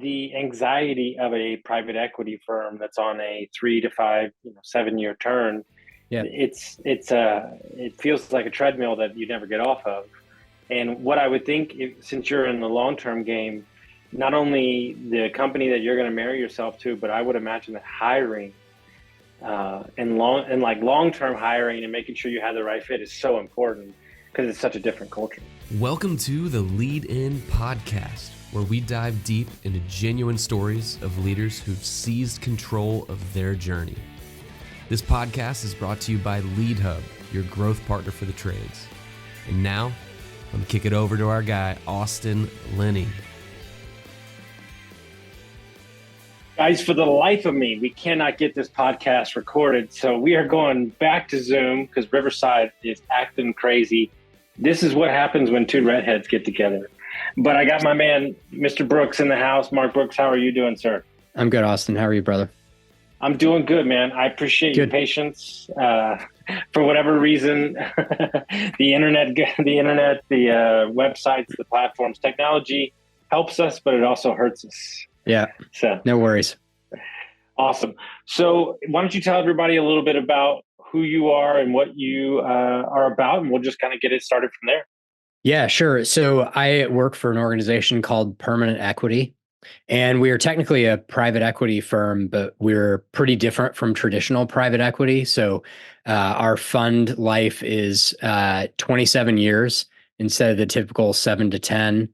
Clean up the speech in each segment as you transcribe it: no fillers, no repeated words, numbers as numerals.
the anxiety of a private equity firm that's on a 3 to 5, 7 year turn, Yeah. it feels like a treadmill that you never get off of. And what I would think, since you're in the long term game, not only the company that you're going to marry yourself to, but I would imagine that hiring and long term hiring and making sure you have the right fit is so important because it's such a different culture. Welcome to the In podcast, where we dive deep into genuine stories of leaders who've seized control of their journey. This podcast is brought to you by LeadHub, your growth partner for the trades. And now, let me kick it over to our guy, Austin Linney. Guys, for the life of me, we cannot get this podcast recorded, so we are going back to Zoom because Riverside is acting crazy. This is what happens when two redheads get together. But I got my man, Mr. Brooks, in the house. Mark Brooks, how are you doing, sir? I'm good, Austin. How are you, brother? I'm doing good, man. I appreciate your patience. For whatever reason, the internet, the websites, the platforms, technology helps us, but it also hurts us. Yeah. So no worries. Awesome. So why don't you tell everybody a little bit about who you are and what you are about, and we'll just kind of get it started from there. Yeah, sure. So I work for an organization called Permanent Equity, and we are technically a private equity firm, but we're pretty different from traditional private equity. So our fund life is 27 years instead of the typical 7 to 10.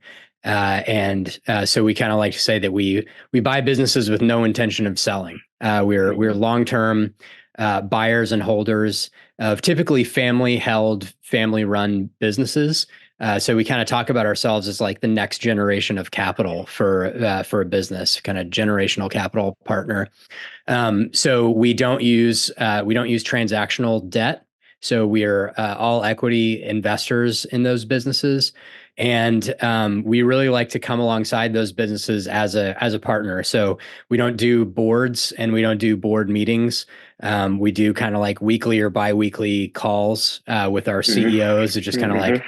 So we kind of like to say that we buy businesses with no intention of selling. We're long-term buyers and holders of typically family-held, family-run businesses. So we kind of talk about ourselves as like the next generation of capital for a business, kind of generational capital partner. So we don't use transactional debt. So we are all equity investors in those businesses. And we really like to come alongside those businesses as a partner. So we don't do boards and we don't do board meetings. We do kind of like weekly or biweekly calls with our CEOs. It's just kind of like,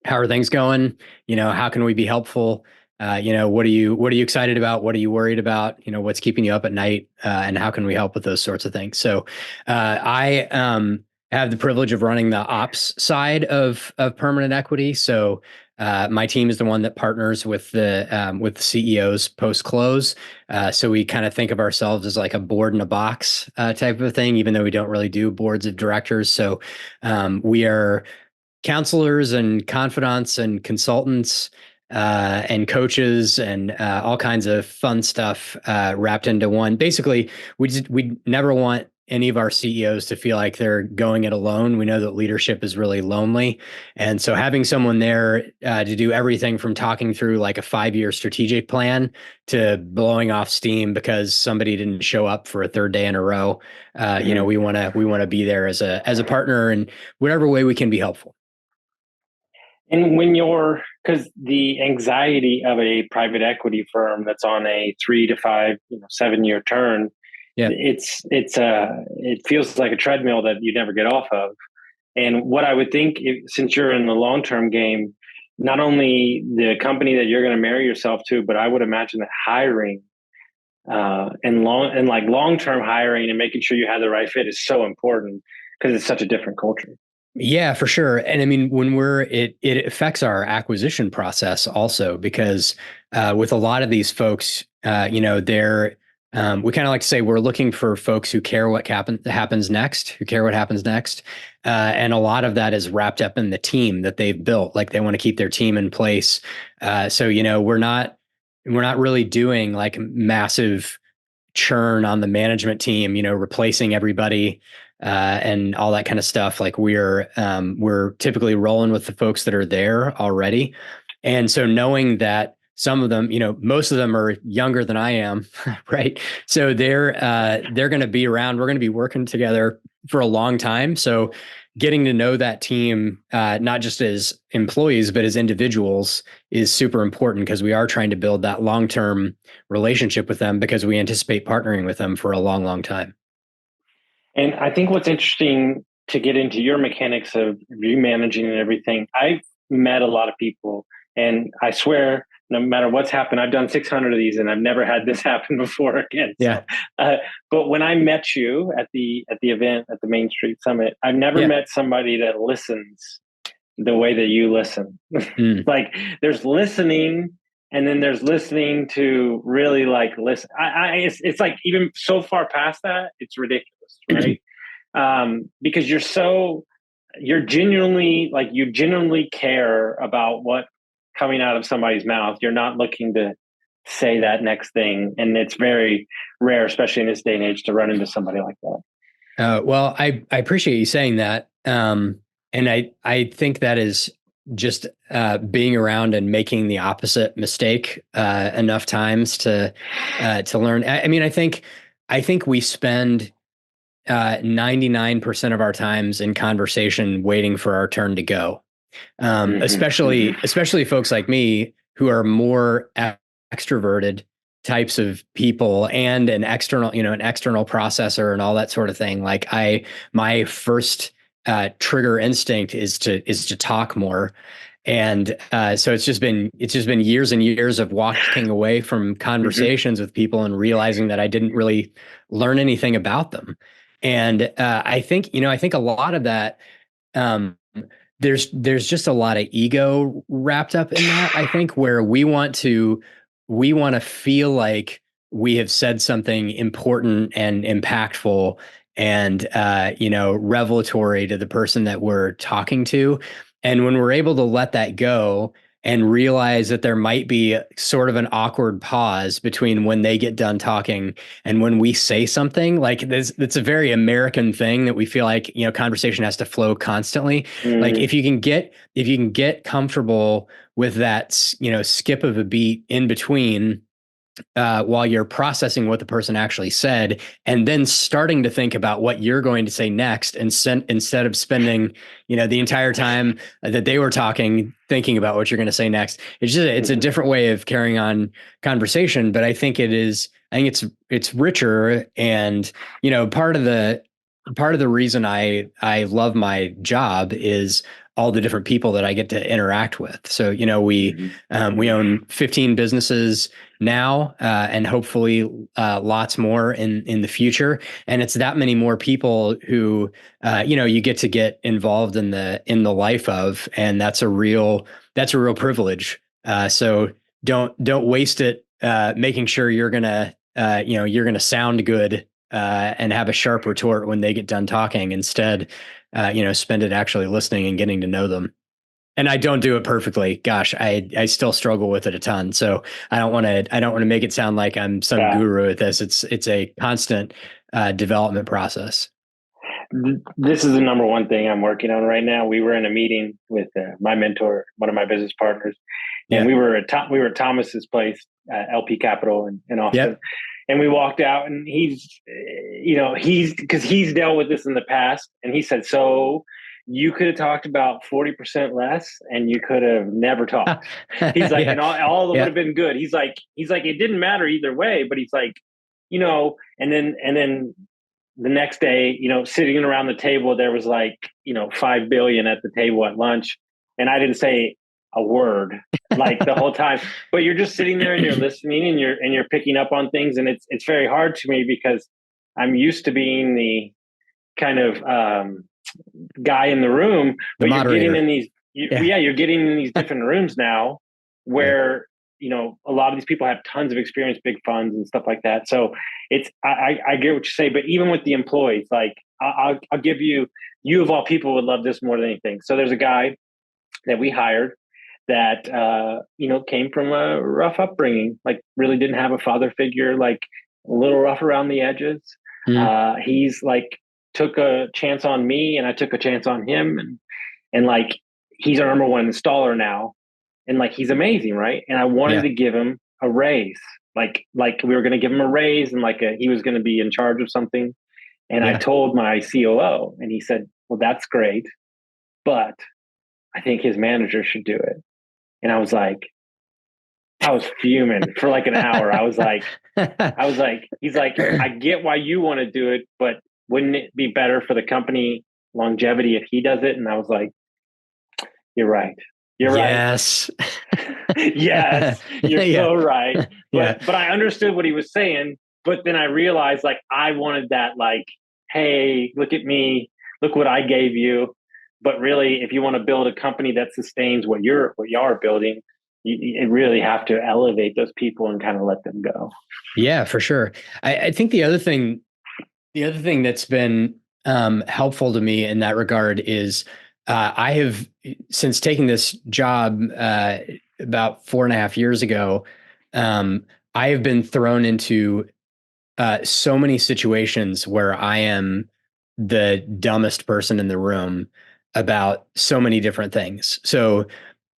how are things going? How can we be helpful? What are you excited about? What are you worried about? What's keeping you up at night? And how can we help with those sorts of things? So I have the privilege of running the ops side of Permanent Equity. So my team is the one that partners with the CEOs post close. So we kind of think of ourselves as like a board in a box type of thing, even though we don't really do boards of directors. So we are counselors and confidants and consultants and coaches and all kinds of fun stuff wrapped into one. Basically, we never want any of our CEOs to feel like they're going it alone. We know that leadership is really lonely. And so having someone there to do everything from talking through like a 5-year strategic plan to blowing off steam because somebody didn't show up for a third day in a row. We want to be there as a partner in whatever way we can be helpful. And because the anxiety of a private equity firm that's on a 3 to 5, 7 year turn, yeah, it feels like a treadmill that you never get off of. And what I would think, since you're in the long term game, not only the company that you're going to marry yourself to, but I would imagine that hiring and long term hiring and making sure you have the right fit is so important because it's such a different culture. Yeah, for sure. And I mean, when it affects our acquisition process also, because with a lot of these folks, we kind of like to say we're looking for folks who care what happens next, and a lot of that is wrapped up in the team that they've built. Like they want to keep their team in place. So we're not really doing like massive churn on the management team, replacing everybody. And all that kind of stuff. Like we're typically rolling with the folks that are there already. And so knowing that some of them, most of them are younger than I am, right? So they're going to be around. We're going to be working together for a long time. So getting to know that team, not just as employees, but as individuals is super important because we are trying to build that long-term relationship with them because we anticipate partnering with them for a long, long time. And I think what's interesting to get into your mechanics of you managing and everything, I've met a lot of people, and I swear no matter what's happened, I've done 600 of these and I've never had this happen before again. Yeah. So, but when I met you at the event at the Main Street Summit, I've never met somebody that listens the way that you listen. Like there's listening, and then there's listening to really like listen. It's like even so far past that, it's ridiculous, right? Because you're genuinely like, you genuinely care about what coming out of somebody's mouth. You're not looking to say that next thing, and it's very rare, especially in this day and age, to run into somebody like that. Well, I appreciate you saying that. And I think that is just being around and making the opposite mistake enough times to learn. I mean, I think we spend 99% of our times in conversation waiting for our turn to go. Especially folks like me who are more extroverted types of people, and an external processor and all that sort of thing. Like my first trigger instinct is to talk more. And so it's just been years and years of walking away from conversations with people and realizing that I didn't really learn anything about them. And I think a lot of that, there's just a lot of ego wrapped up in that, I think, where we want to feel like we have said something important and impactful and revelatory to the person that we're talking to. And when we're able to let that go and realize that there might be sort of an awkward pause between when they get done talking and when we say something, like it's a very American thing that we feel like, conversation has to flow constantly. Like if you can get comfortable with that, skip of a beat in between, while you're processing what the person actually said, and then starting to think about what you're going to say next, and instead of spending, the entire time that they were talking, thinking about what you're going to say next. It's a different way of carrying on conversation, but I think it's richer. And, part of the reason I love my job is all the different people that I get to interact with. So, we own 15 businesses now, and hopefully lots more in the future. And it's that many more people who, you get to get involved in the life of, and that's a real privilege. So don't waste it making sure you're gonna sound good and have a sharp retort when they get done talking. Instead, spend it actually listening and getting to know them. And I don't do it perfectly. Gosh, I still struggle with it a ton. So I don't want to make it sound like I'm some guru at this. It's a constant development process. This is the number one thing I'm working on right now. We were in a meeting with my mentor, one of my business partners, and we were at Thomas's place, LP Capital in Austin. Yep. And we walked out, and he's because he's dealt with this in the past, and he said, so you could have talked about 40% less and you could have never talked. He's like, and all would have been good. He's like, it didn't matter either way, but he's like, and then the next day, sitting around the table, there was like, 5 billion at the table at lunch. And I didn't say a word like the whole time, but you're just sitting there and you're listening and you're picking up on things. And it's very hard to me because I'm used to being the kind of, guy in the room, but you're getting in these, you're getting in these different rooms now where, a lot of these people have tons of experience, big funds and stuff like that. So I get what you say, but even with the employees, like I'll give you of all people would love this more than anything. So there's a guy that we hired that, came from a rough upbringing, like really didn't have a father figure, like a little rough around the edges. He's like, took a chance on me and I took a chance on him, and like he's our number one installer now, and like he's amazing, right? And I wanted to give him a raise, like we were going to give him a raise, and like he was going to be in charge of something. And I told my COO, and he said, well, that's great, but I think his manager should do it. And I was fuming for like an hour. I was like, he's like, I get why you want to do it, but wouldn't it be better for the company longevity if he does it? And I was like, you're right. You're right. Yes. Yes, you're Yeah. so right. Yeah. But I understood what he was saying. But then I realized like I wanted that like, hey, look at me, look what I gave you. But really, if you want to build a company that sustains what you're building, you really have to elevate those people and kind of let them go. Yeah, for sure. I think the other thing that's been helpful to me in that regard is I have, since taking this job about 4.5 years ago, I have been thrown into so many situations where I am the dumbest person in the room about so many different things. So,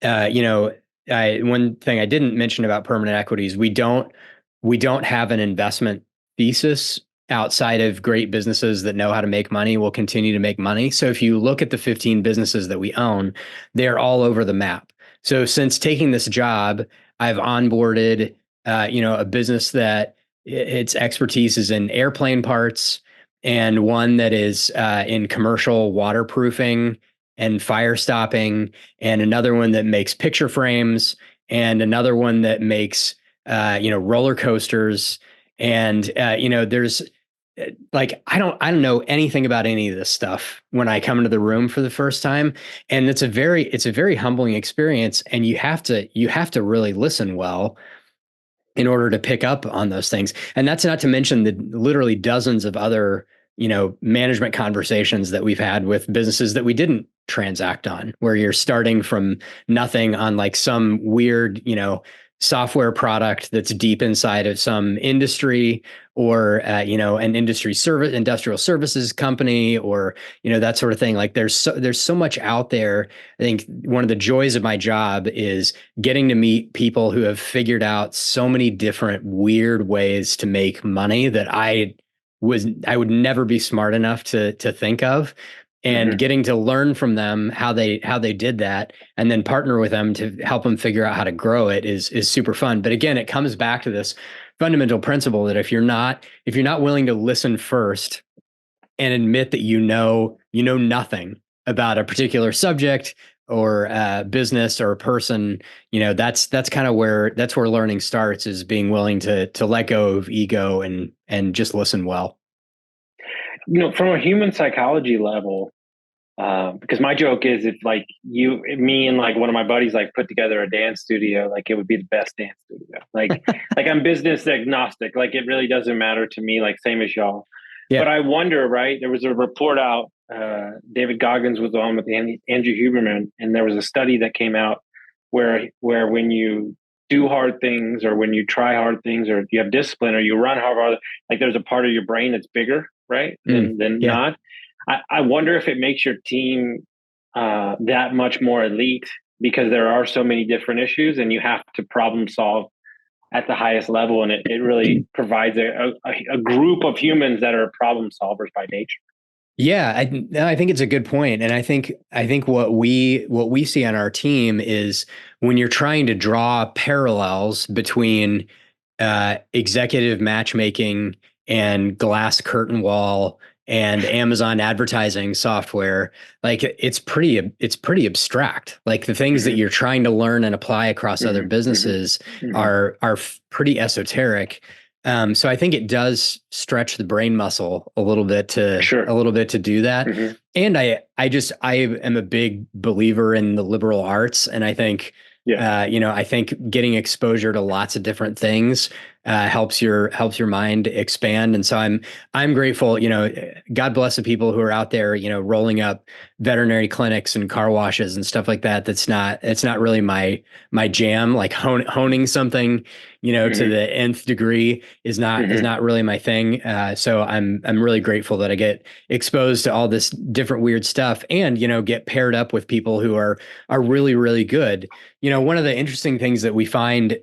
you know, one thing I didn't mention about permanent equities, we don't have an investment thesis outside of great businesses that know how to make money will continue to make money. So if you look at the 15 businesses that we own, they're all over the map. So since taking this job, I've onboarded, a business that its expertise is in airplane parts, and one that is in commercial waterproofing and fire stopping, and another one that makes picture frames, and another one that makes roller coasters. And there's like I don't know anything about any of this stuff when I come into the room for the first time, and it's a very humbling experience, and you have to really listen well in order to pick up on those things. And that's not to mention the literally dozens of other, management conversations that we've had with businesses that we didn't transact on, where you're starting from nothing on like some weird, software product that's deep inside of some industry, or an industrial services company, or that sort of thing. Like there's so much out there. I think one of the joys of my job is getting to meet people who have figured out so many different weird ways to make money that I would never be smart enough to think of, and getting to learn from them how they did that, and then partner with them to help them figure out how to grow it is super fun. But again, it comes back to this fundamental principle that if you're not willing to listen first and admit that you know nothing about a particular subject or business or a person, that's kind of where learning starts, is being willing to let go of ego and just listen well. From a human psychology level, because my joke is if like me and like one of my buddies like put together a dance studio, like it would be the best dance studio. Like I'm business agnostic. Like it really doesn't matter to me, like same as y'all. Yeah. But I wonder, right? There was a report out, David Goggins was on with Andrew Huberman, and there was a study that came out where when you do hard things, or when you try hard things, or you have discipline, or you run hard, like there's a part of your brain that's bigger, right? Than Yeah. not. I wonder if it makes your team that much more elite, because there are so many different issues and you have to problem solve at the highest level. And it really provides a group of humans that are problem solvers by nature. Yeah, I think it's a good point. And I think what we see on our team is when you're trying to draw parallels between executive matchmaking and glass curtain wall and Amazon advertising software, like it's pretty abstract. Like the things that you're trying to learn and apply across other businesses are pretty esoteric. So I think it does stretch the brain muscle a little bit to do that. And I am a big believer in the liberal arts, and I think I think getting exposure to lots of different things helps your mind expand. And so I'm grateful, God bless the people who are out there, rolling up veterinary clinics and car washes and stuff like that. It's not really my jam. Like honing something, to the nth degree is not really my thing. So I'm really grateful that I get exposed to all this different weird stuff, and, get paired up with people who are really, really good. One of the interesting things that we find,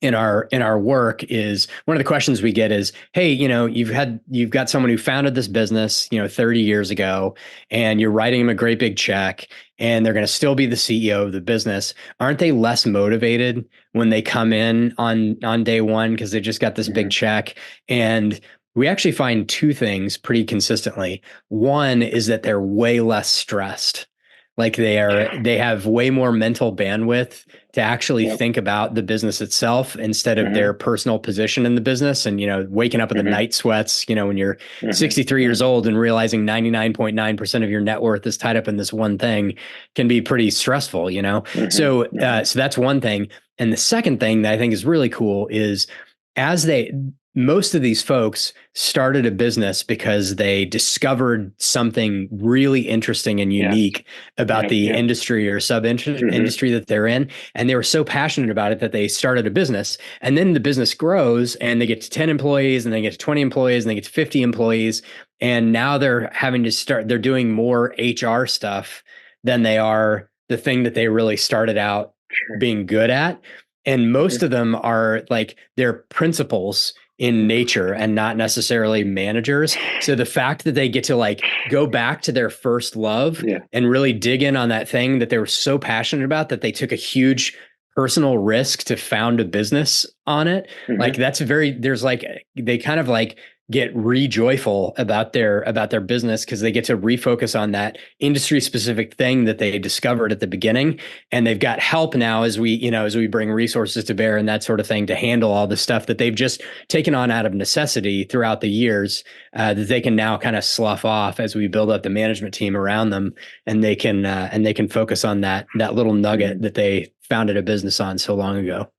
in our work is, one of the questions we get is, hey, you've got someone who founded this business, 30 years ago, and you're writing them a great big check, and they're going to still be the CEO of the business. Aren't they less motivated when they come in on day one because they just got this big check? And we actually find two things pretty consistently. One is that they're way less stressed. Like they have way more mental bandwidth to actually think about the business itself instead of their personal position in the business. And, waking up with the night sweats, when you're 63 years old and realizing 99.9% of your net worth is tied up in this one thing can be pretty stressful, So that's one thing. And the second thing that I think is really cool is most of these folks started a business because they discovered something really interesting and unique about the industry or industry that they're in. And they were so passionate about it that they started a business. And then the business grows and they get to 10 employees and they get to 20 employees and they get to 50 employees. And now they're doing more HR stuff than they are the thing that they really started out being good at. And most of them are like they're principals in nature and not necessarily managers. So the fact that they get to like go back to their first love and really dig in on that thing that they were so passionate about that they took a huge personal risk to found a business on it. Like they kind of like get rejoyful about their business because they get to refocus on that industry specific thing that they discovered at the beginning. And they've got help now as we bring resources to bear and that sort of thing to handle all the stuff that they've just taken on out of necessity throughout the years, that they can now kind of slough off as we build up the management team around them, and they can focus on that little nugget that they founded a business on so long ago.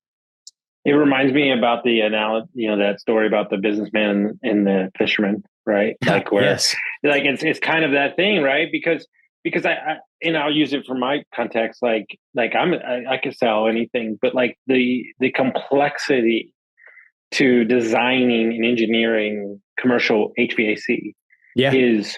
It reminds me about the analogy, that story about the businessman and the fisherman, right? Like where, like it's kind of that thing, right? Because I I'll use it for my context. Like I can sell anything, but like the complexity to designing and engineering commercial HVAC is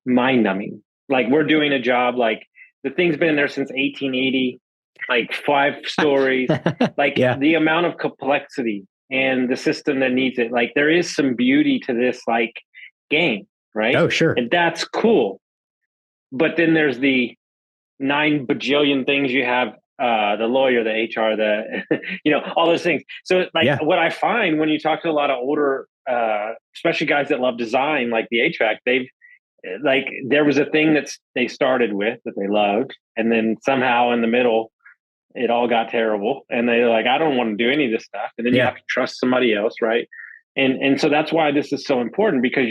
mind numbing. Like we're doing a job, like the thing's been there since 1880. Like 5 stories, like the amount of complexity and the system that needs it. Like there is some beauty to this like game, right? Oh, sure. And that's cool. But then there's the 9 bajillion things you have, the lawyer, the HR, all those things. So like what I find when you talk to a lot of older, especially guys that love design, like the HVAC, there was a thing that they started with that they loved. And then somehow in the middle, it all got terrible, and they're like, I don't want to do any of this stuff. And then you have to trust somebody else, right? And so that's why this is so important, because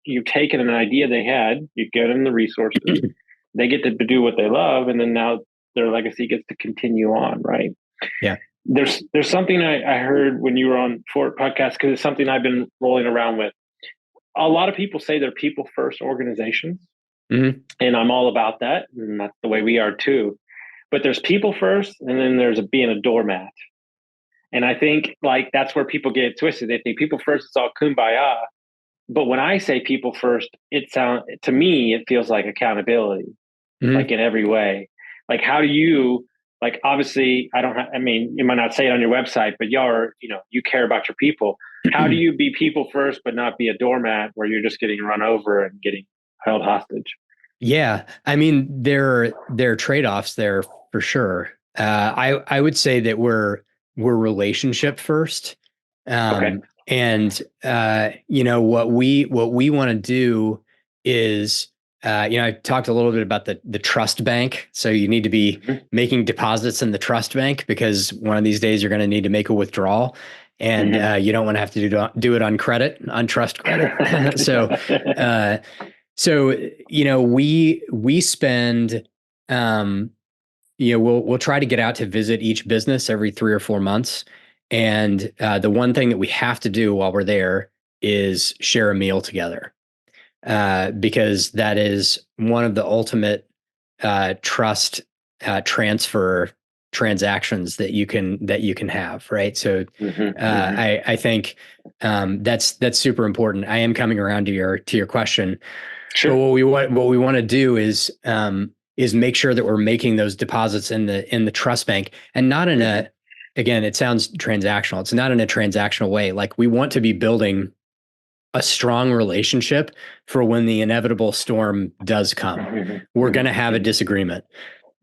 you've taken an idea they had, you get them the resources, they get to do what they love, and then now their legacy gets to continue on, right? Yeah. There's something I heard when you were on Fort podcast, because it's something I've been rolling around with. A lot of people say they're people first organizations, and I'm all about that, and that's the way we are too. But there's people first, and then there's being a doormat. And I think like that's where people get twisted. They think people first, it's all kumbaya. But when I say people first, to me, it feels like accountability, like in every way. Like how do you, like obviously you might not say it on your website, but y'all are, you care about your people. How do you be people first, but not be a doormat where you're just getting run over and getting held hostage? Yeah. I mean, there are trade-offs there for sure. I would say that we're relationship first. And what we want to do is, I talked a little bit about the trust bank. So you need to be making deposits in the trust bank, because one of these days you're going to need to make a withdrawal, and you don't want to have to do it on trust credit. So, we spend, we'll try to get out to visit each business every 3 or 4 months. And the one thing that we have to do while we're there is share a meal together, because that is one of the ultimate trust transfer transactions that you can have, right? So I think that's super important. I am coming around to your question. Sure. But what we want to do is make sure that we're making those deposits in the trust bank, and not in again, it sounds transactional. It's not in a transactional way. Like we want to be building a strong relationship for when the inevitable storm does come. We're going to have a disagreement.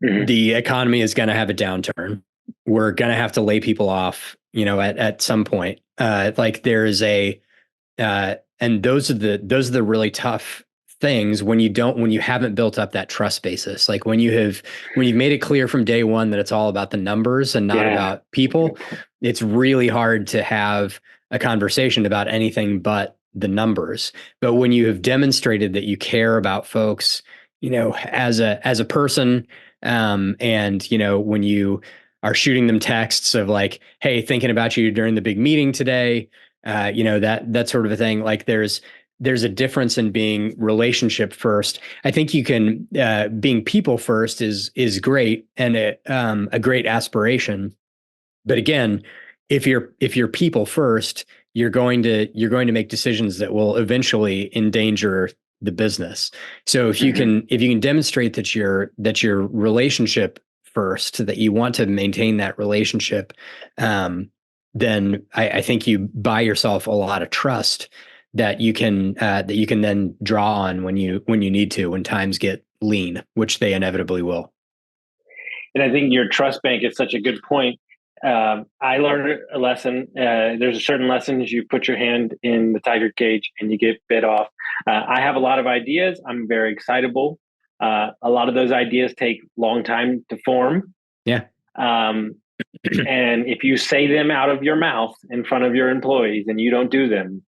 The economy is going to have a downturn. We're going to have to lay people off, at some point. Like there is and those are the really tough things when you haven't built up that trust basis. Like when you've made it clear from day one that it's all about the numbers and not about people, it's really hard to have a conversation about anything but the numbers. But when you have demonstrated that you care about folks, as a person, and when you are shooting them texts of like, hey, thinking about you during the big meeting today, that sort of a thing. Like there's a difference in being relationship first. I think you can, being people first is great and a great aspiration. But again, if you're people first, you're going to make decisions that will eventually endanger the business. So if you can demonstrate that you're relationship first, that you want to maintain that relationship, then I think you buy yourself a lot of trust that you can then draw on when you need to, when times get lean, which they inevitably will. And I think your trust bank is such a good point. I learned a lesson. There's a certain lessons you put your hand in the tiger cage and you get bit off. I have a lot of ideas. I'm very excitable. A lot of those ideas take a long time to form. Yeah. And if you say them out of your mouth in front of your employees and you don't do them,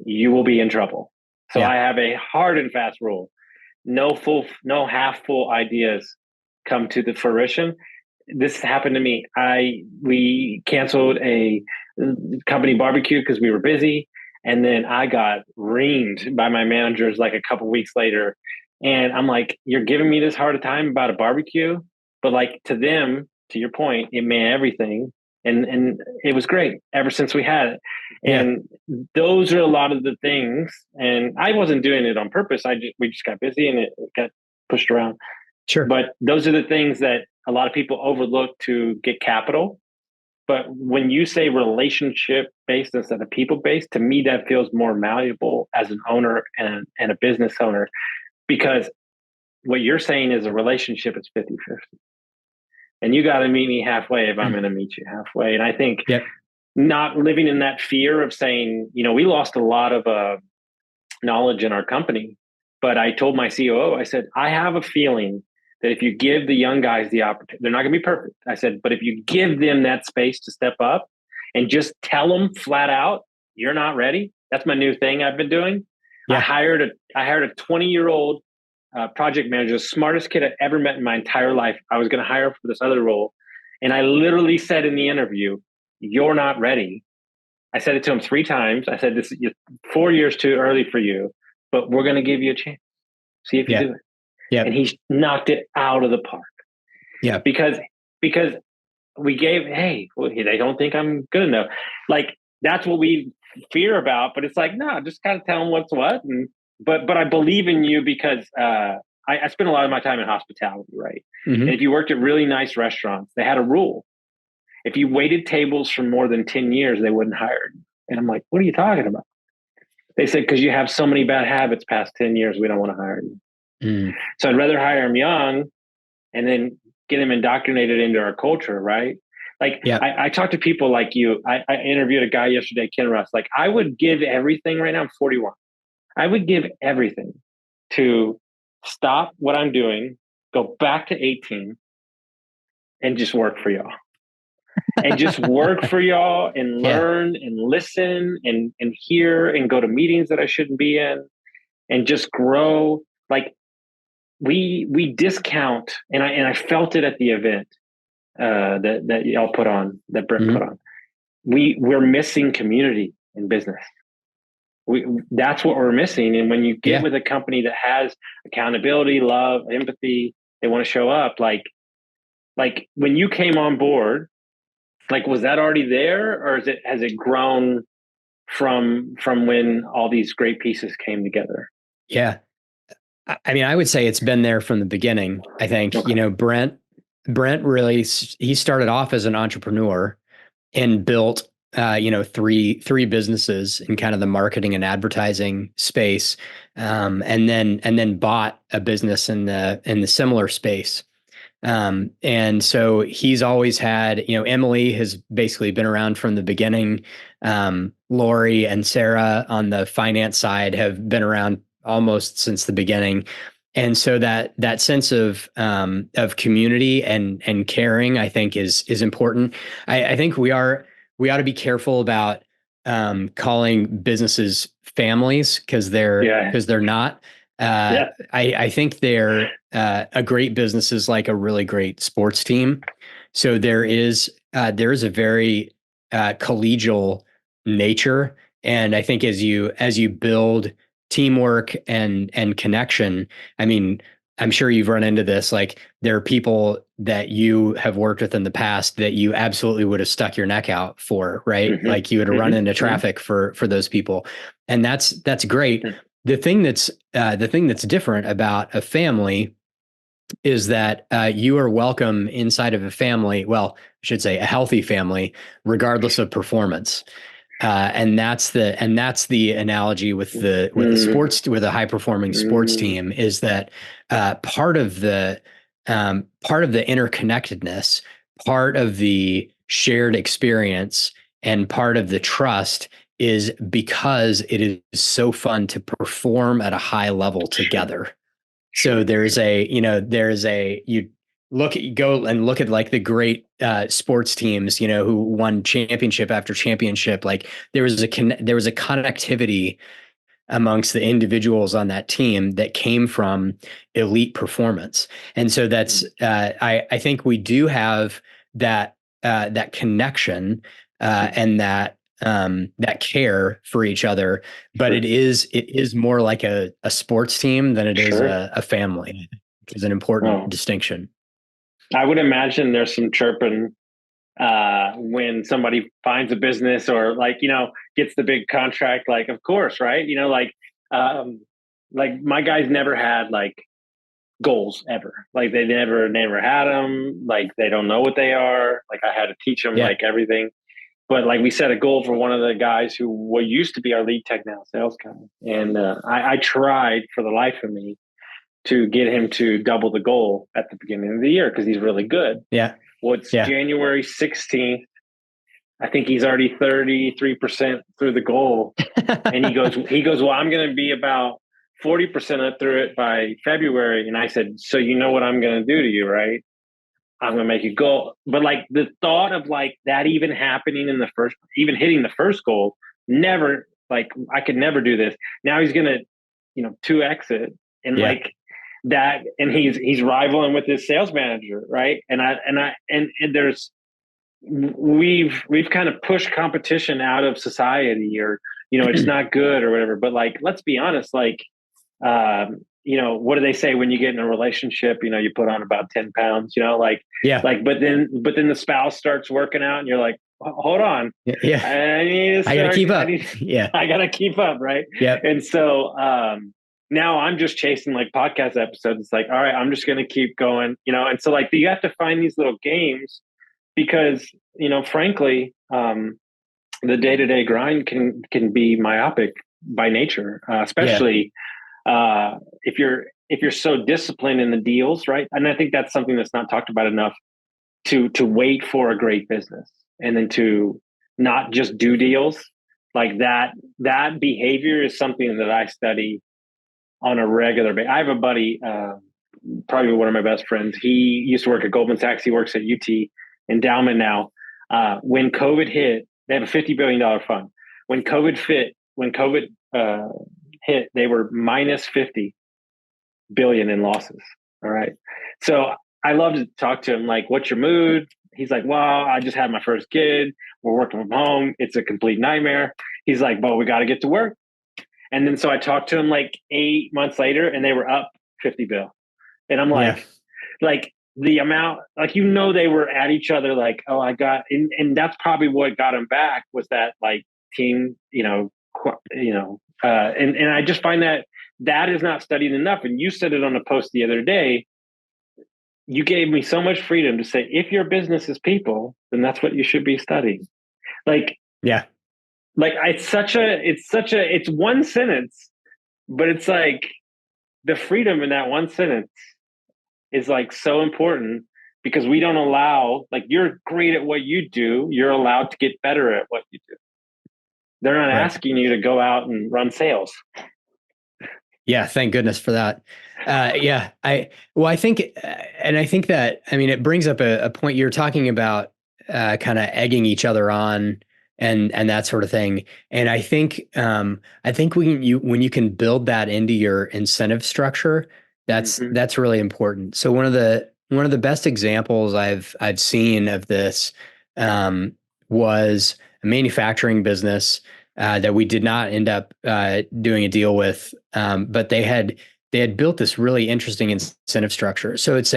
you will be in trouble. So I have a hard and fast rule. No half full ideas come to the fruition. This happened to me. We canceled a company barbecue because we were busy. And then I got reamed by my managers like a couple weeks later. And I'm like, you're giving me this hard a time about a barbecue? But like to them, to your point, it meant everything. And it was great ever since we had it. And those are a lot of the things. And I wasn't doing it on purpose. We just got busy and it got pushed around. Sure. But those are the things that a lot of people overlook to get capital. But when you say relationship based instead of people based, to me, that feels more malleable as an owner and a business owner, because what you're saying is a relationship is 50-50. And you got to meet me halfway if I'm going to meet you halfway. And I think not living in that fear of saying, we lost a lot of knowledge in our company. But I told my COO, I said, I have a feeling that if you give the young guys the opportunity, they're not going to be perfect. I said, but if you give them that space to step up and just tell them flat out, you're not ready. That's my new thing I've been doing. Yeah. I hired a 20-year-old project manager, the smartest kid I've ever met in my entire life. I was going to hire for this other role. And I literally said in the interview, you're not ready. I said it to him 3 times. I said, this is 4 years too early for you, but we're going to give you a chance. See if you do it. Yeah. And he knocked it out of the park. Yeah. Because we gave, they don't think I'm good enough. Like that's what we fear about, but it's like, no, just kind of tell them what's what. And, but I believe in you because I spent a lot of my time in hospitality, right? Mm-hmm. And if you worked at really nice restaurants, they had a rule. If you waited tables for more than 10 years, they wouldn't hire you. And I'm like, what are you talking about? They said, because you have so many bad habits past 10 years, we don't want to hire you. Mm. So I'd rather hire them young and then get them indoctrinated into our culture, right? Like I talk to people like you. I interviewed a guy yesterday, Ken Russ. Like I would give everything right now. I'm 41. I would give everything to stop what I'm doing, go back to 18 and just work for y'all. And just work for y'all and learn and listen and hear and go to meetings that I shouldn't be in and just grow. Like we discount, and I felt it at the event that y'all put on, that Brent put on. We're missing community in business. That's what we're missing. And when you get with a company that has accountability, love, empathy, they want to show up. Like when you came on board, like was that already there, or has it grown from when all these great pieces came together? Yeah. I mean, I would say it's been there from the beginning. I think, Brent really, he started off as an entrepreneur and built, 3 businesses in kind of the marketing and advertising space. And then bought a business in the similar space. And so he's always had, Emily has basically been around from the beginning. Lori and Sarah on the finance side have been around almost since the beginning. And so that sense of community and caring, I think is important. I think we ought to be careful about calling businesses families, because they're not. I think they're a great business is like a really great sports team. So there is a very collegial nature, and I think as you build teamwork and connection, I mean, I'm sure you've run into this. Like, there are people that you have worked with in the past that you absolutely would have stuck your neck out for, right? Mm-hmm. Like, you would have run into traffic for those people, and that's great. The thing that's different about a family is that you are welcome inside of a family. Well, I should say a healthy family, regardless of performance. And that's the analogy with the sports, with a high performing sports team, is that part of the interconnectedness, part of the shared experience, and part of the trust is because it is so fun to perform at a high level together. So there's you go and look at like the great sports teams, who won championship after championship. Like, there was a connectivity amongst the individuals on that team that came from elite performance. And so that's I think we do have that connection and that care for each other, but it is more like a sports team than it is a family, which is an important distinction. I would imagine there's some chirping when somebody finds a business or gets the big contract. Like, of course, right? Like my guys never had like goals ever. Like they never had them. Like they don't know what they are. Like I had to teach them like everything. But like we set a goal for one of the guys who used to be our lead tech, now sales guy. And I tried for the life of me to get him to double the goal at the beginning of the year because he's really good. Yeah. Well, it's January 16th. I think he's already 33% through the goal. And he goes, well, I'm going to be about 40% up through it by February. And I said, so you know what I'm going to do to you, right? I'm going to make a goal. But like the thought of like that even happening even hitting the first goal, never, like I could never do this. Now he's going to, 2X it. And like that, and he's rivaling with his sales manager. Right. And there's, we've kind of pushed competition out of society, or, it's not good or whatever. But like, let's be honest, like, what do they say when you get in a relationship? You put on about 10 pounds, but then the spouse starts working out and you're like, hold on. I gotta keep up. I gotta keep up. Right. Yeah. And so, now I'm just chasing like podcast episodes. It's like, all right, I'm just going to keep going, and so like, you have to find these little games because, frankly, the day-to-day grind can be myopic by nature, especially, if you're so disciplined in the deals, right? And I think that's something that's not talked about enough, to wait for a great business and then to not just do deals. Like that behavior is something that I study on a regular basis. I have a buddy, probably one of my best friends. He used to work at Goldman Sachs. He works at UT Endowment now. When COVID hit, they have a $50 billion fund. When COVID hit, they were minus 50 billion in losses. All right. So I love to talk to him. Like, what's your mood? He's like, well, I just had my first kid. We're working from home. It's a complete nightmare. He's like, well, we got to get to work. And then so I talked to him like 8 months later and they were up 50 bill. And I'm like, like the amount, like, they were at each other like, oh, I got, and that's probably what got him back was that like team, and I just find that is not studied enough. And you said it on a post the other day. You gave me so much freedom to say, if your business is people, then that's what you should be studying. Like, like it's one sentence, but it's like the freedom in that one sentence is like so important because we don't allow, like, you're great at what you do. You're allowed to get better at what you do. They're not asking you to go out and run sales. Yeah, thank goodness for that. Yeah, I think, and I think that, I mean, it brings up a point you're talking about, kind of egging each other on and that sort of thing. And I think when you can build that into your incentive structure, Mm-hmm. that's really important. So one of the best examples I've seen of this, was a manufacturing business that we did not end up doing a deal with, but they had built this really interesting incentive structure. So it's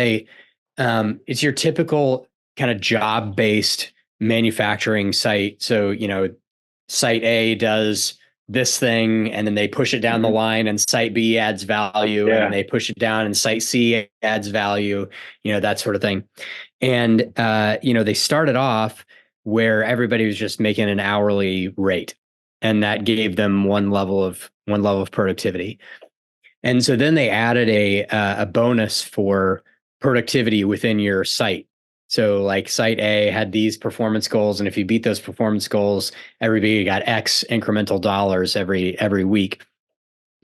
your typical kind of job based manufacturing site. So site A does this thing, and then they push it down the Mm-hmm. line, and site B adds value, and then Yeah. they push it down, and site C adds value. That sort of thing. And they started off where everybody was just making an hourly rate, and that gave them one level of productivity. And so then they added a bonus for productivity within your site. So like site A had these performance goals, and if you beat those performance goals, everybody got X incremental dollars every week.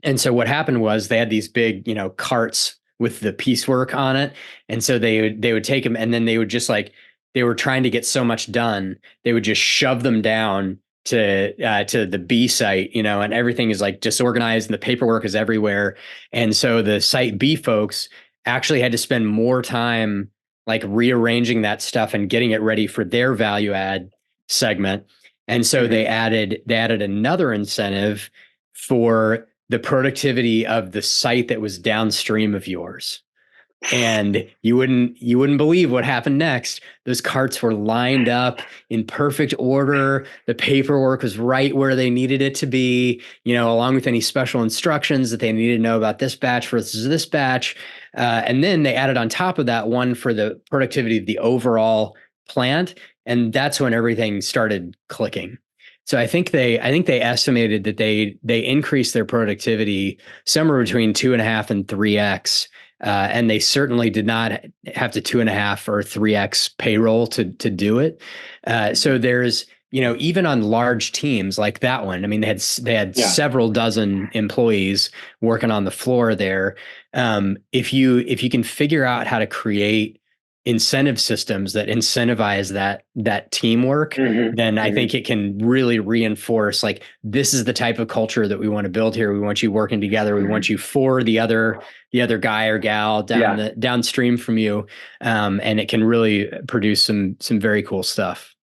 And so what happened was they had these big, carts with the piecework on it. And so they would take them, and then they would just like, they were trying to get so much done, they would just shove them down to the B site, and everything is like disorganized and the paperwork is everywhere. And so the site B folks actually had to spend more time like rearranging that stuff and getting it ready for their value add segment. And so Mm-hmm. they added another incentive for the productivity of the site that was downstream of yours. And you wouldn't believe what happened next. Those carts were lined up in perfect order. The paperwork was right where they needed it to be, along with any special instructions that they needed to know about this batch versus this batch. And then they added on top of that one for the productivity of the overall plant. And that's when everything started clicking. So I think they estimated that they increased their productivity somewhere between 2.5 and 3x. And they certainly did not have to 2.5 or 3x payroll to do it. So there's, even on large teams like that one, I mean, they had Yeah. several dozen employees working on the floor there. If you can figure out how to create incentive systems that incentivize that teamwork, Mm-hmm. then I Mm-hmm. think it can really reinforce like, this is the type of culture that we want to build here. We want you working together. We want you for the other guy or gal downstream from you. And it can really produce some very cool stuff.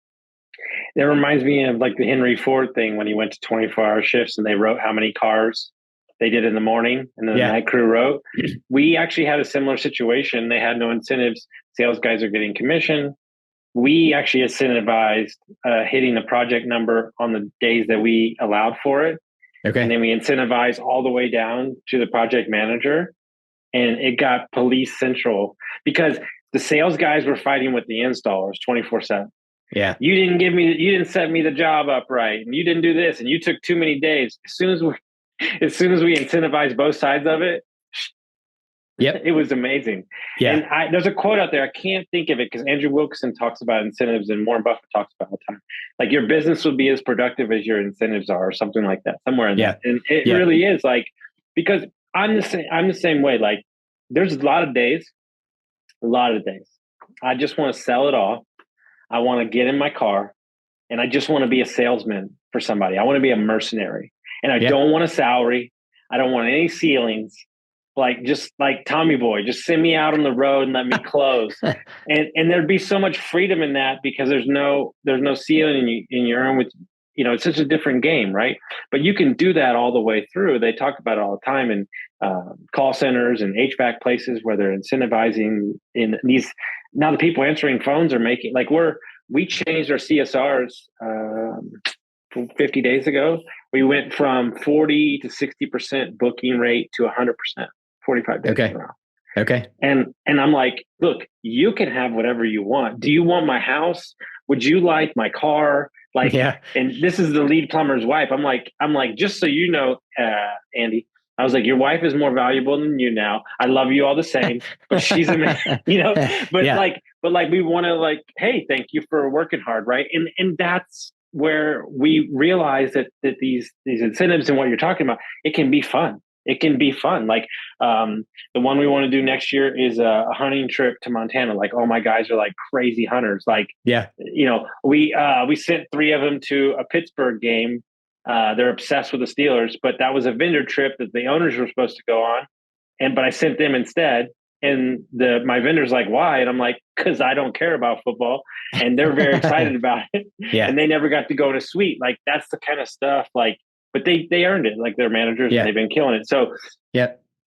It reminds me of like the Henry Ford thing when he went to 24-hour shifts and they wrote how many cars they did in the morning and then the night crew wrote. We actually had a similar situation. They had no incentives. Sales guys are getting commission. We actually incentivized hitting the project number on the days that we allowed for it. Okay. And then we incentivized all the way down to the project manager. And it got police central because the sales guys were fighting with the installers 24/7. Yeah. You didn't set me the job up right. And you didn't do this. And you took too many days. As soon as we incentivized both sides of it, yep, it was amazing. Yeah. And there's a quote out there. I can't think of it because Andrew Wilkinson talks about incentives and Warren Buffett talks about it all the time. Like your business will be as productive as your incentives are, or something like that, somewhere in that. And it really is like, because I'm the same way. Like there's a lot of days. I just want to sell it off. I want to get in my car and I just want to be a salesman for somebody. I want to be a mercenary and I don't want a salary. I don't want any ceilings. Like, just like Tommy Boy, just send me out on the road and let me close. and there'd be so much freedom in that because there's no ceiling in your own, with, it's such a different game, right? But you can do that all the way through. They talk about it all the time in call centers and HVAC places where they're incentivizing in these. Now the people answering phones are making, like we changed our CSRs 50 days ago. We went from 40 to 60% booking rate to 100%, 45 days in a row. Okay. And I'm like, look, you can have whatever you want. Do you want my house? Would you like my car? Like, and this is the lead plumber's wife. I'm like, just so you know, Andy, I was like, your wife is more valuable than you now. I love you all the same, but she's amazing, but like we want to like, hey, thank you for working hard. Right. And that's where we realize that these incentives and what you're talking about, it can be fun. it can be fun. Like the one we want to do next year is a hunting trip to Montana. Like all my guys are like crazy hunters. Like, Yeah. we sent 3 of them to a Pittsburgh game. They're obsessed with the Steelers, but that was a vendor trip that the owners were supposed to go on. But I sent them instead. And my vendor's like, why? And I'm like, because I don't care about football. And they're very excited about it. Yeah. And they never got to go in a suite. Like, that's the kind of stuff, like, but they earned it. Like, they're managers and they've been killing it. So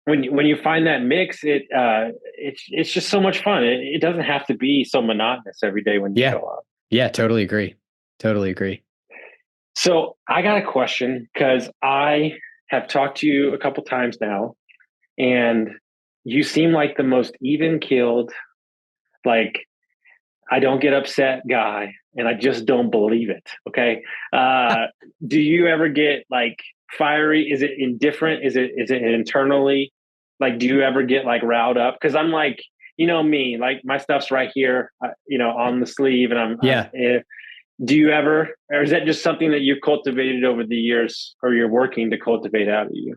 when you find that mix, it's just so much fun. It doesn't have to be so monotonous every day when you show up. Yeah, totally agree. So I got a question, because I have talked to you a couple times now, and you seem like the most even-keeled, like, I don't get upset guy, and I just don't believe it. Okay. Do you ever get like fiery? Is it indifferent? Is it internally? Like, do you ever get like riled up? Because I'm like, me, like my stuff's right here, on the sleeve, and do you ever, or is that just something that you've cultivated over the years, or you're working to cultivate out of you?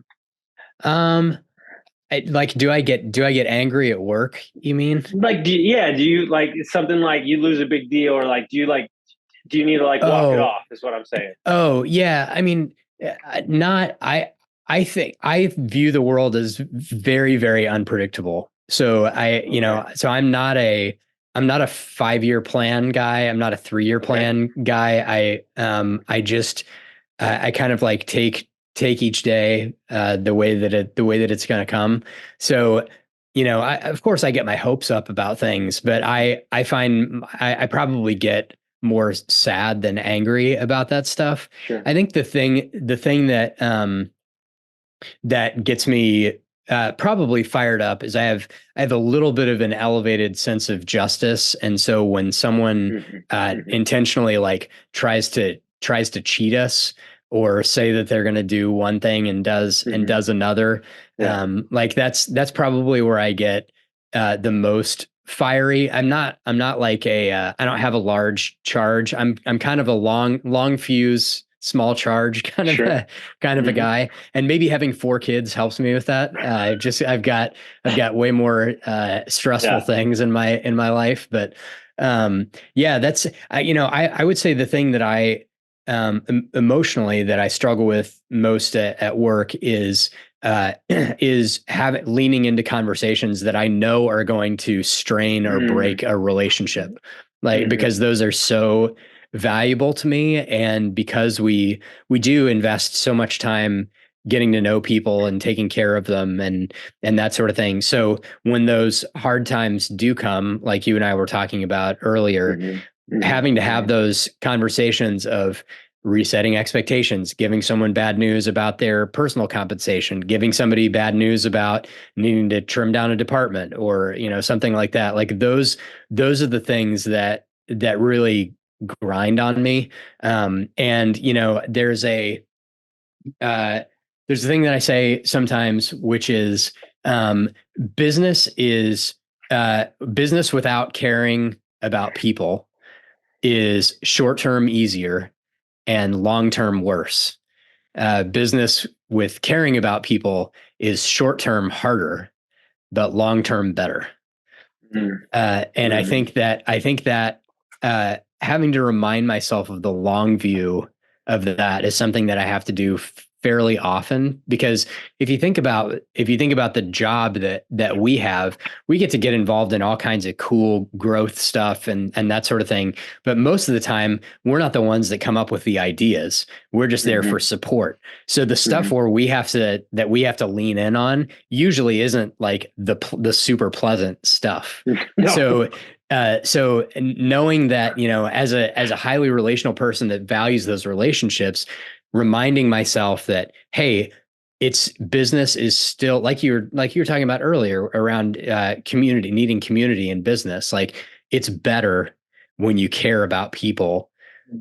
Do I get angry at work? You mean? Like, do you like something like you lose a big deal, or like, do you need to like walk it off, is what I'm saying. Oh yeah. I mean, I think I view the world as very, very unpredictable. So I'm not a 5-year plan guy. I'm not a 3-year plan guy. I kind of like take each day the way that it's going to come. So, of course I get my hopes up about things, but I find I probably get more sad than angry about that stuff. Sure. I think the thing that that gets me probably fired up is I have a little bit of an elevated sense of justice, and so when someone intentionally like tries to cheat us, or say that they're going to do one thing and does another, like that's probably where I get the most fiery. I'm not like I don't have a large charge. I'm kind of a long fuse, small charge kind of a guy. And maybe having 4 kids helps me with that. I've got way more stressful things in my life, but that's I would say the thing that I emotionally that I struggle with most at work is leaning into conversations that I know are going to strain or break a relationship, because those are so valuable to me. And because we do invest so much time getting to know people and taking care of them and that sort of thing. So when those hard times do come, like you and I were talking about earlier, having to have those conversations of resetting expectations, giving someone bad news about their personal compensation, giving somebody bad news about needing to trim down a department, or, something like that. Like those are the things that really grind on me. And, there's a thing that I say sometimes, which is, business without caring about people is short-term easier and long-term worse. Business with caring about people is short-term harder, but long-term better. And I think that having to remind myself of the long view of that is something that I have to do fairly often, because if you think about the job that we have, we get to get involved in all kinds of cool growth stuff and that sort of thing. But most of the time, we're not the ones that come up with the ideas. We're just there for support. So the stuff where we have to lean in on usually isn't like the super pleasant stuff. No. So knowing that, as a highly relational person that values those relationships, reminding myself that, hey, business is still like you were talking about earlier around community, needing community in business. Like, it's better when you care about people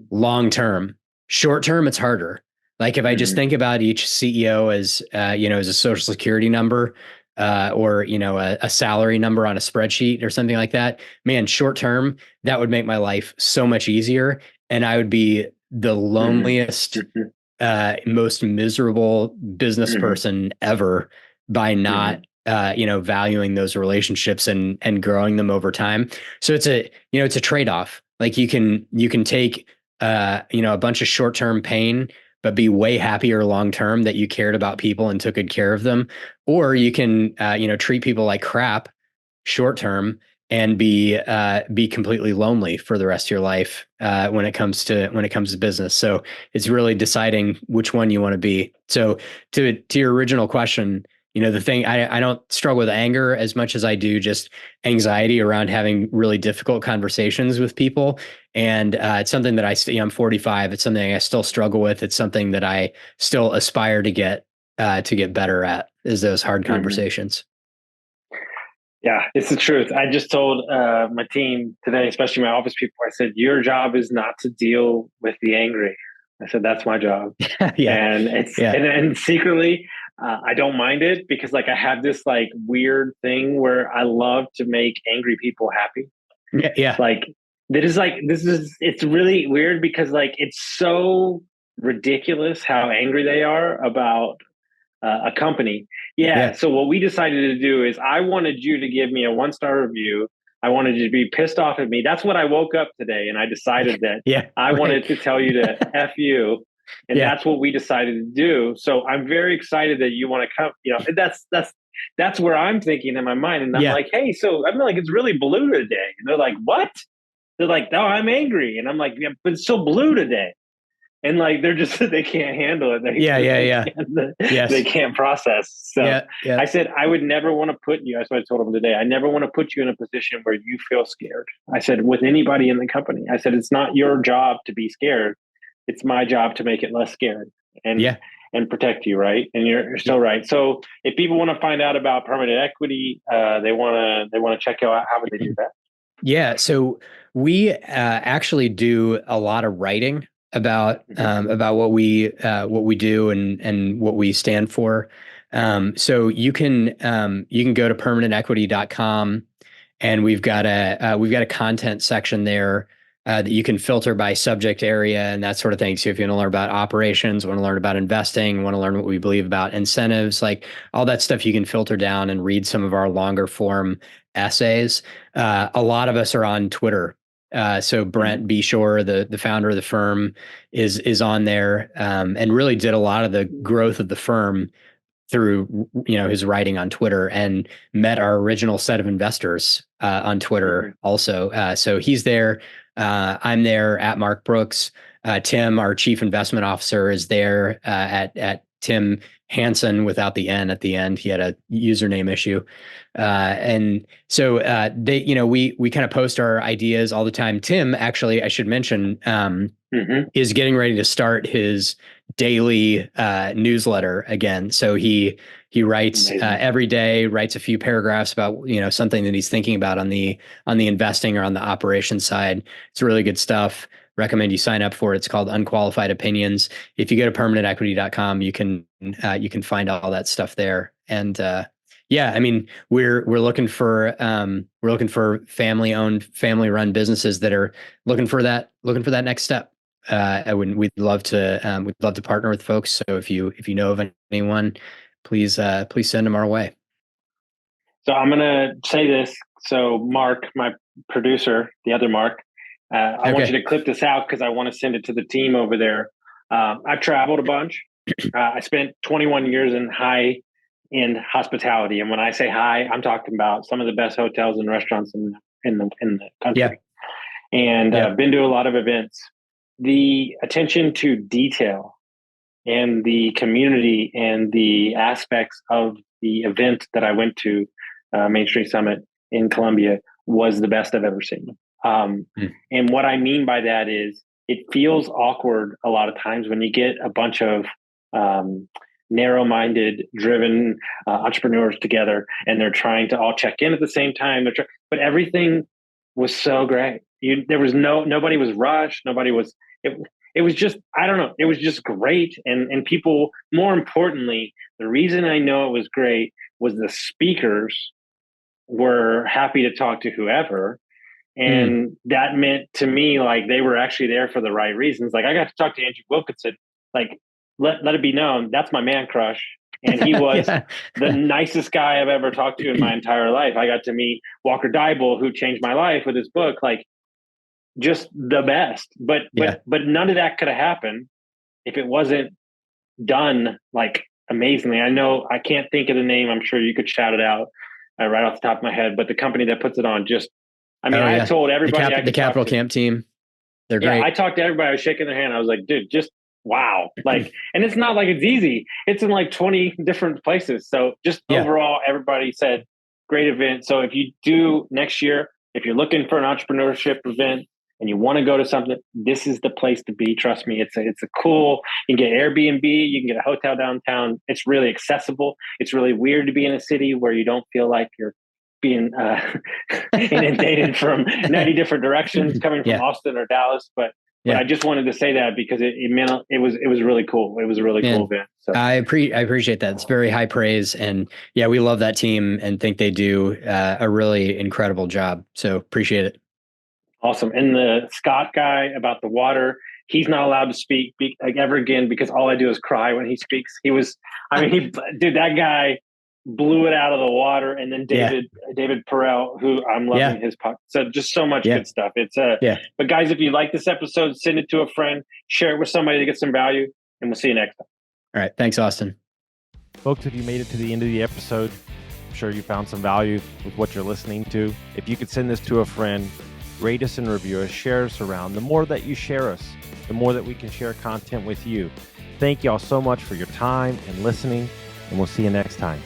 long term. Short term, it's harder. Like, if I just think about each CEO as as a social security number, or a salary number on a spreadsheet or something like that, man, short term, that would make my life so much easier, and I would be the loneliest most miserable business person ever by not valuing those relationships and growing them over time. So it's a trade-off. Like you can take a bunch of short-term pain, but be way happier long-term that you cared about people and took good care of them. Or you can treat people like crap short-term and be completely lonely for the rest of your life when it comes to business. So it's really deciding which one you want to be. So to your original question, the thing, I don't struggle with anger as much as I do just anxiety around having really difficult conversations with people. And it's something that I'm 45. It's something I still struggle with. It's something that I still aspire to get better at, is those hard conversations. Yeah, it's the truth. I just told my team today, especially my office people, I said, your job is not to deal with the angry. I said, that's my job. And secretly, I don't mind it because like I have this like weird thing where I love to make angry people happy. Yeah. Like it's really weird because like it's so ridiculous how angry they are about a company. Yeah. So what we decided to do is I wanted you to give me a 1-star review. I wanted you to be pissed off at me. That's what I woke up today and I decided that I wanted to tell you to F you. And that's what we decided to do. So I'm very excited that you want to come, that's where I'm thinking in my mind. And I'm like, hey, so I'm like, it's really blue today. And they're like, what? They're like, no, I'm angry. And I'm like, yeah, but it's so blue today. And like they can't handle it. They can't process. So I said I would never want to put you. That's what I told them today. I never want to put you in a position where you feel scared. I said with anybody in the company. I said it's not your job to be scared. It's my job to make it less scared and protect you, right? And you're so right. So if people want to find out about permanent equity, they want to check out. How would they do that? Yeah. So we actually do a lot of writing about what we do and what we stand for. So you can go to permanentequity.com and we've got a content section there that you can filter by subject area and that sort of thing. So if you want to learn about operations, want to learn about investing, want to learn what we believe about incentives, like all that stuff, you can filter down and read some of our longer form essays. A lot of us are on Twitter. So Brent Beshore, the founder of the firm, is on there and really did a lot of the growth of the firm through his writing on Twitter, and met our original set of investors on Twitter also. So he's there. I'm there at Mark Brooks. Tim, our chief investment officer, is there at Tim Hansen without the N at the end. He had a username issue. And so we kind of post our ideas all the time. Tim, actually, I should mention, is getting ready to start his daily newsletter again. So he writes every day, writes a few paragraphs about something that he's thinking about on the investing or on the operations side. It's really good stuff. Recommend you sign up for it. It's called Unqualified Opinions. If you go to permanentequity.com, you can find all that stuff there. And I mean, we're looking for family-owned, family-run businesses that are looking for that next step. We'd love to partner with folks. So if you know of anyone, please send them our way. So I'm gonna say this. So Mark, my producer, the other Mark, I want you to clip this out because I want to send it to the team over there. I've traveled a bunch. I spent 21 years in high-end hospitality, and when I say high, I'm talking about some of the best hotels and restaurants in the country. And been to a lot of events. The attention to detail and the community and the aspects of the event that I went to, Main Street Summit in Columbia, was the best I've ever seen. And what I mean by that is it feels awkward a lot of times when you get a bunch of narrow-minded, driven entrepreneurs together and they're trying to all check in at the same time. But everything was so great. There was nobody was rushed. Nobody was. It was just, I don't know. It was just great. And people, more importantly, the reason I know it was great was the speakers were happy to talk to whoever. And that meant to me, like, they were actually there for the right reasons. Like, I got to talk to Andrew Wilkinson, like let it be known, that's my man crush. And he was the nicest guy I've ever talked to in my entire life. I got to meet Walker Dybel, who changed my life with his book, like just the best. But none of that could have happened if it wasn't done like amazingly. I know I can't think of the name. I'm sure you could shout it out right off the top of my head, but the company that puts it on just, I mean, I told everybody the Capital Camp team. They're great. I talked to everybody. I was shaking their hand. I was like, dude, just wow. Like, and it's not like it's easy. It's in like 20 different places. So just overall, everybody said great event. So if you do next year, if you're looking for an entrepreneurship event and you want to go to something, this is the place to be. Trust me. It's a cool, you can get Airbnb, you can get a hotel downtown. It's really accessible. It's really weird to be in a city where you don't feel like you're being inundated from 90 different directions coming from Austin or Dallas. But I just wanted to say that because it meant it was really cool. It was a really cool event. So I appreciate that. It's very high praise, and we love that team and think they do a really incredible job. So appreciate it. Awesome. And the Scott guy about the water, he's not allowed to speak like ever again because all I do is cry when he speaks. That guy blew it out of the water. And then David Perel, who I'm loving his podcast. So just so much good stuff. It's but guys, if you like this episode, send it to a friend, share it with somebody to get some value, and we'll see you next time. All right. Thanks, Austin. Folks, if you made it to the end of the episode, I'm sure you found some value with what you're listening to. If you could send this to a friend, rate us and review us, share us around. The more that you share us, the more that we can share content with you. Thank you all so much for your time and listening, and we'll see you next time.